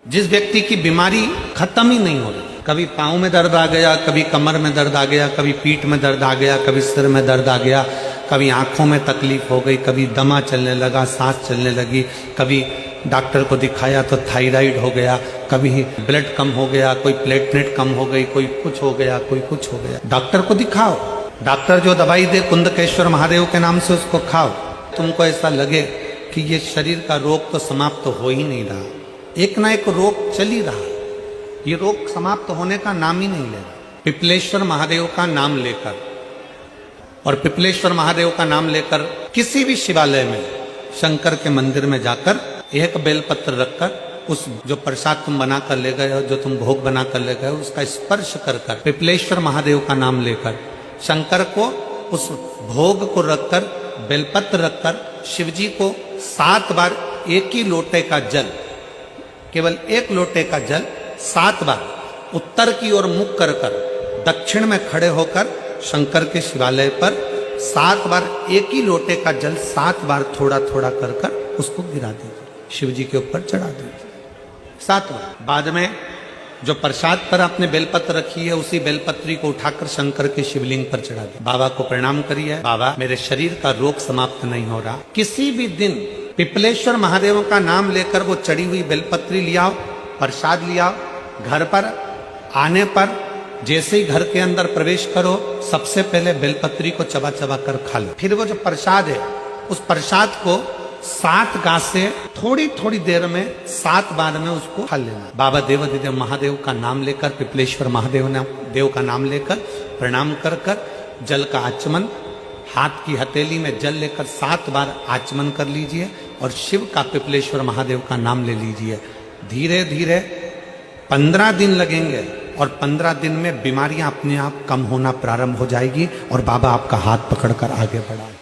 जिस व्यक्ति की बीमारी खत्म ही नहीं हो रही, कभी पाँव में दर्द आ गया, कभी कमर में दर्द आ गया, कभी पीठ में दर्द आ गया, कभी सिर में दर्द आ गया, कभी आंखों में तकलीफ हो गई, कभी दमा चलने लगा, सांस चलने लगी, कभी डॉक्टर को दिखाया तो थायराइड हो गया, कभी ब्लड कम हो गया, कोई प्लेटलेट कम हो गई, कोई कुछ हो गया, कोई कुछ हो गया। डॉक्टर को दिखाओ, डॉक्टर जो दवाई दे कुंदकेश्वर महादेव के नाम से उसको खाओ। तुमको ऐसा लगे कि ये शरीर का रोग तो समाप्त हो ही नहीं रहा, एक ना एक रोग चल ही रहा, ये रोग समाप्त होने का नाम ही नहीं ले रहा। पिपलेश्वर महादेव का नाम लेकर और पिपलेश्वर महादेव का नाम लेकर किसी भी शिवालय में, शंकर के मंदिर में जाकर एक बेलपत्र रखकर उस जो प्रसाद तुम बना कर ले गए हो, जो तुम भोग बना कर ले गए हो, उसका स्पर्श कर कर पिपलेश्वर महादेव का नाम लेकर शंकर को उस भोग को रखकर, बेलपत्र रखकर शिवजी को 7 बार एक ही लोटे का जल, केवल एक लोटे का जल 7 बार उत्तर की ओर मुख कर कर दक्षिण में खड़े होकर शंकर के शिवालय पर 7 बार एक ही लोटे का जल 7 बार थोड़ा थोड़ा कर कर उसको गिरा दीजिए, शिव जी के ऊपर चढ़ा दीजिए 7 बार। बाद में जो प्रसाद पर आपने बेलपत्र रखी है, उसी बेलपत्री को उठाकर शंकर के शिवलिंग पर चढ़ा दीजिए। बाबा को प्रणाम करिए, बाबा मेरे शरीर का रोग समाप्त नहीं हो रहा। किसी भी दिन पिपलेश्वर महादेव का नाम लेकर वो चढ़ी हुई बेलपत्री लियाओ, प्रसाद लियाओ, घर पर आने पर जैसे ही घर के अंदर प्रवेश करो, सबसे पहले बेलपत्री को चबा चबा कर खा लो। फिर वो जो प्रसाद है, उस प्रसाद को 7 गांठ से थोड़ी थोड़ी देर में 7 बार में उसको खा लेना। बाबा देवाधिदेव महादेव का नाम लेकर, पिपलेश्वर महादेव का नाम लेकर प्रणाम कर कर जल का आचमन, हाथ की हथेली में जल लेकर 7 बार आचमन कर लीजिए और शिव का, पिपलेश्वर महादेव का नाम ले लीजिए। धीरे धीरे 15 दिन लगेंगे और 15 दिन में बीमारियां अपने आप कम होना प्रारंभ हो जाएगी और बाबा आपका हाथ पकड़कर आगे बढ़ाएंगे।